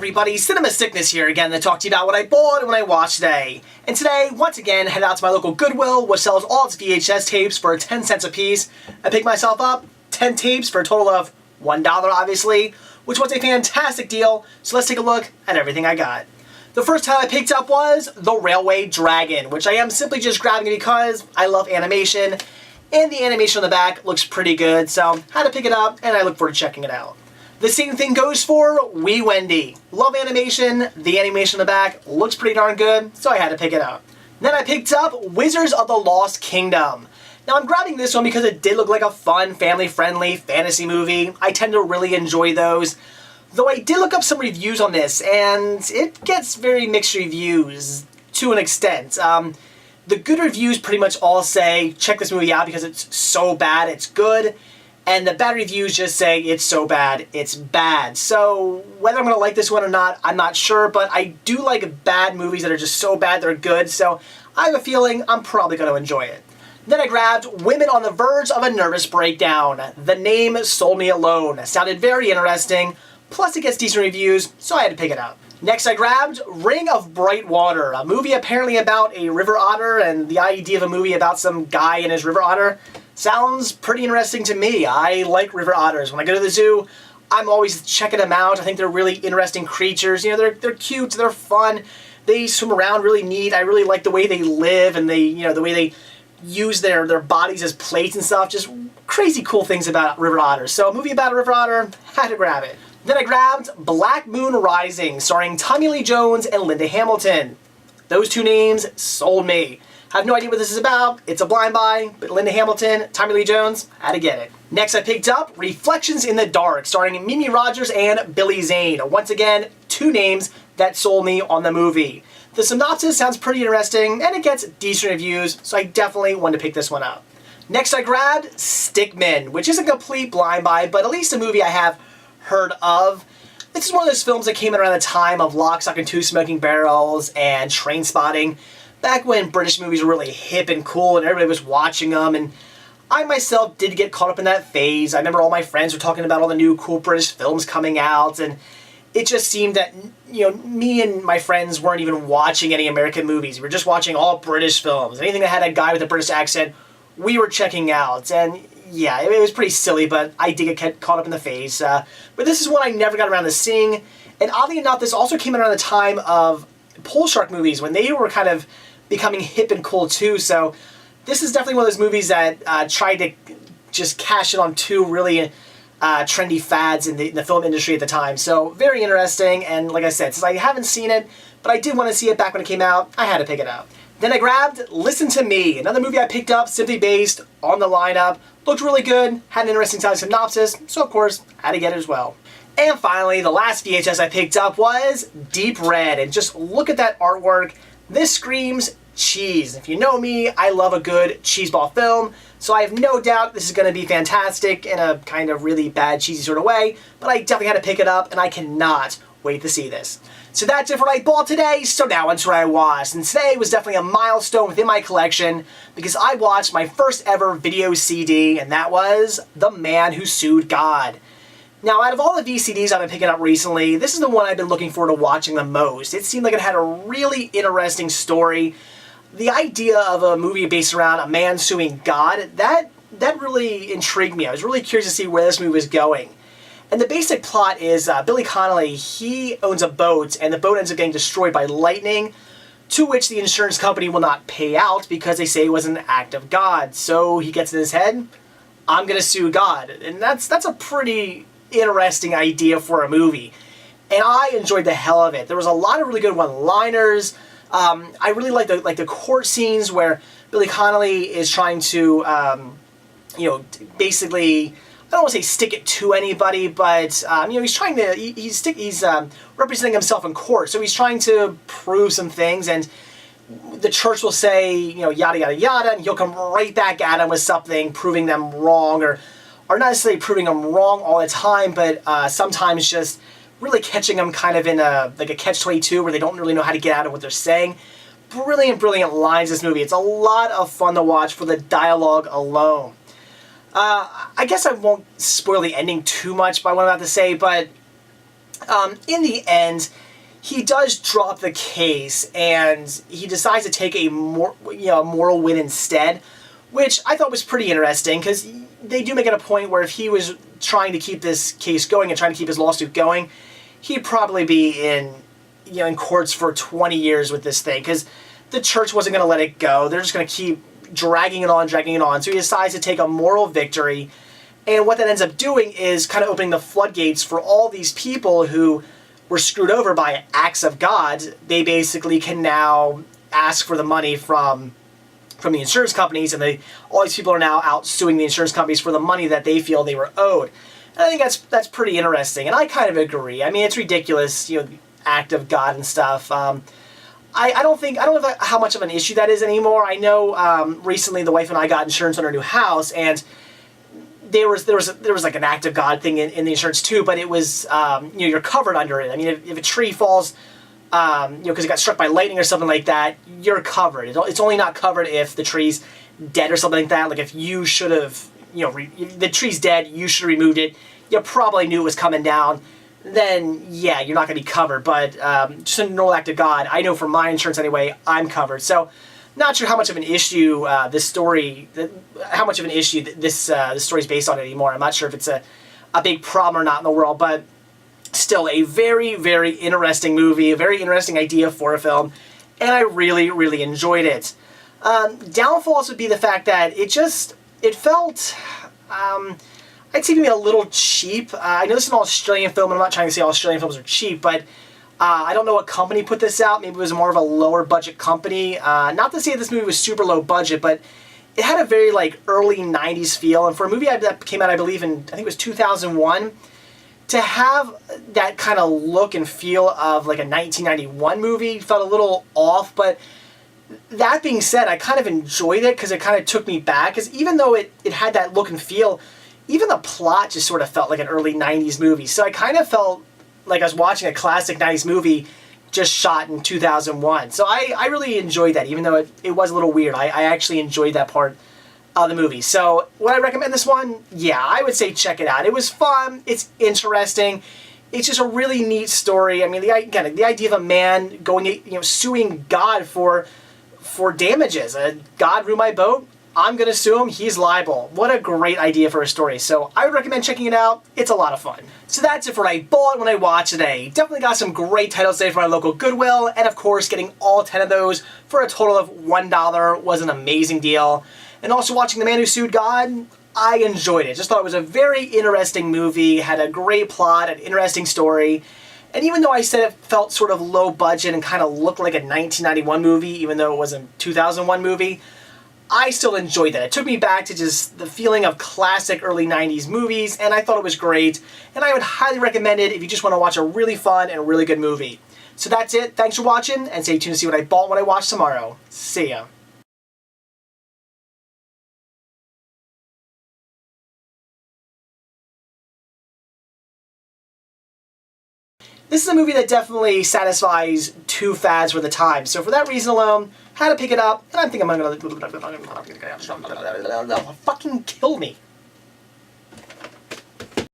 everybody, Cinema Sickness here again to talk to you about what I bought and what I watched today. And today, once again, headed out to my local Goodwill, which sells all its VHS tapes for 10 cents a piece. I picked myself up 10 tapes for a total of $1, obviously, which was a fantastic deal, so let's take a look at everything I got. The first title I picked up was The Railway Dragon, which I am simply just grabbing because I love animation, and the animation on the back looks pretty good, so I had to pick it up, and I look forward to checking it out. The same thing goes for Wee Wendy. Love animation, the animation on the back looks pretty darn good, so I had to pick it up. Then I picked up Wizards of the Lost Kingdom. Now I'm grabbing this one because it did look like a fun, family-friendly fantasy movie. I tend to really enjoy those. Though I did look up some reviews on this, and it gets very mixed reviews to an extent. The good reviews pretty much all say, check this movie out because it's so bad, it's good. And the bad reviews just say, it's so bad, it's bad. So whether I'm going to like this one or not, I'm not sure, but I do like bad movies that are just so bad they're good, so I have a feeling I'm probably going to enjoy it. Then I grabbed Women on the Verge of a Nervous Breakdown. The name sold me alone. It sounded very interesting, plus it gets decent reviews, so I had to pick it up. Next I grabbed Ring of Bright Water, a movie apparently about a river otter, and the idea of a movie about some guy and his river otter sounds pretty interesting to me. I like river otters. When I go to the zoo, I'm always checking them out. I think they're really interesting creatures. You know, they're cute, they're fun, they swim around really neat. I really like the way they live and the way they use their bodies as plates and stuff. Just crazy cool things about river otters. So a movie about a river otter, had to grab it. Then I grabbed Black Moon Rising, starring Tommy Lee Jones and Linda Hamilton. Those two names sold me. I have no idea what this is about. It's a blind buy, but Linda Hamilton, Tommy Lee Jones, had to get it. Next I picked up Reflections in the Dark, starring Mimi Rogers and Billy Zane. Once again, two names that sold me on the movie. The synopsis sounds pretty interesting, and it gets decent reviews, so I definitely wanted to pick this one up. Next I grabbed Stickman, which is a complete blind buy, but at least a movie I have heard of. This is one of those films that came in around the time of Lock, Stock, and Two Smoking Barrels and Trainspotting. Back when British movies were really hip and cool and everybody was watching them, and I myself did get caught up in that phase. I remember all my friends were talking about all the new cool British films coming out, and it just seemed that, me and my friends weren't even watching any American movies. We were just watching all British films. Anything that had a guy with a British accent, we were checking out. And yeah, it was pretty silly, but I did get caught up in the phase. But this is one I never got around to seeing. And oddly enough, this also came around the time of Pole Shark movies when they were kind of becoming hip and cool too. So this is definitely one of those movies that tried to just cash in on two really trendy fads in the film industry at the time. So very interesting, and like I said, since I haven't seen it, but I did want to see it back when it came out, I had to pick it up. Then I grabbed Listen to Me, another movie I picked up simply based on the lineup. Looked really good, had an interesting synopsis, so of course, had to get it as well. And finally, the last VHS I picked up was Deep Red, and just look at that artwork. This screams cheese. If you know me, I love a good cheeseball film, so I have no doubt this is going to be fantastic in a kind of really bad cheesy sort of way, but I definitely had to pick it up, and I cannot wait to see this. So that's it for what I bought today, so now onto what I watched. And today was definitely a milestone within my collection because I watched my first ever video CD, and that was The Man Who Sued God. Now, out of all the VCDs I've been picking up recently, this is the one I've been looking forward to watching the most. It seemed like it had a really interesting story. The idea of a movie based around a man suing God, that really intrigued me. I was really curious to see where this movie was going. And the basic plot is Billy Connolly, he owns a boat, and the boat ends up getting destroyed by lightning, to which the insurance company will not pay out because they say it was an act of God. So he gets in his head, I'm going to sue God. And that's a pretty interesting idea for a movie. And I enjoyed the hell of it. There was a lot of really good one-liners. I really like the court scenes where Billy Connolly is trying to, basically, I don't want to say stick it to anybody, but he's trying to he's representing himself in court, so he's trying to prove some things, and the church will say yada yada yada, and he'll come right back at him with something proving them wrong, or not necessarily proving them wrong all the time, but sometimes just really catching them kind of in a catch-22 where they don't really know how to get out of what they're saying. Brilliant lines in this movie. It's a lot of fun to watch for the dialogue alone. I guess I won't spoil the ending too much by what I'm about to say, but In the end, he does drop the case, and he decides to take a moral win instead, which I thought was pretty interesting, because they do make it a point where if he was trying to keep this case going and trying to keep his lawsuit going, he'd probably be in courts for 20 years with this thing, because the church wasn't going to let it go. They're just going to keep dragging it on. So he decides to take a moral victory, and what that ends up doing is kind of opening the floodgates for all these people who were screwed over by acts of God. They basically can now ask for the money from the insurance companies, and all these people are now out suing the insurance companies for the money that they feel they were owed. And I think that's pretty interesting, and I kind of agree. I mean, it's ridiculous, act of God and stuff. I don't know how much of an issue that is anymore. I know recently the wife and I got insurance on our new house, and there was like an act of God thing in the insurance too, but it was you're covered under it. I mean, if a tree falls, because it got struck by lightning or something like that, you're covered. It's only not covered if the tree's dead or something like that. Like if you should have, the tree's dead, you should have removed it. You probably knew it was coming down. Then yeah, you're not going to be covered. But just a normal act of God, I know for my insurance anyway, I'm covered. So not sure how much of an issue this story is based on anymore. I'm not sure if it's a big problem or not in the world, but still a very, very interesting movie, a very interesting idea for a film, and I really, really enjoyed it. Downfalls would be the fact that it felt, I'd say maybe a little cheap. I know this is an Australian film, and I'm not trying to say Australian films are cheap, but I don't know what company put this out. Maybe it was more of a lower budget company. Not to say this movie was super low budget, but it had a very early 90s feel, and for a movie that came out, I believe, I think it was 2001, to have that kind of look and feel of like a 1991 movie felt a little off. But that being said, I kind of enjoyed it because it kind of took me back, because even though it had that look and feel, even the plot just sort of felt like an early 90s movie. So I kind of felt like I was watching a classic 90s movie just shot in 2001. So I really enjoyed that, even though it was a little weird. I actually enjoyed that part of the movie. So would I recommend this one? Yeah, I would say check it out. It was fun. It's interesting. It's just a really neat story. I mean, the idea of a man going, suing God for damages. God ruined my boat. I'm going to sue him. He's liable. What a great idea for a story. So I would recommend checking it out. It's a lot of fun. So that's it for what I bought when I watched today. Definitely got some great titles today from my local Goodwill. And of course, getting all 10 of those for a total of $1 was an amazing deal. And also watching The Man Who Sued God, I enjoyed it. Just thought it was a very interesting movie, had a great plot, an interesting story. And even though I said it felt sort of low budget and kind of looked like a 1991 movie, even though it was a 2001 movie, I still enjoyed that. It took me back to just the feeling of classic early 90s movies, and I thought it was great. And I would highly recommend it if you just want to watch a really fun and really good movie. So that's it. Thanks for watching, and stay tuned to see what I bought when I watch tomorrow. See ya. This is a movie that definitely satisfies two fads for the time. So for that reason alone, had to pick it up, and I think I'm gonna fucking kill me.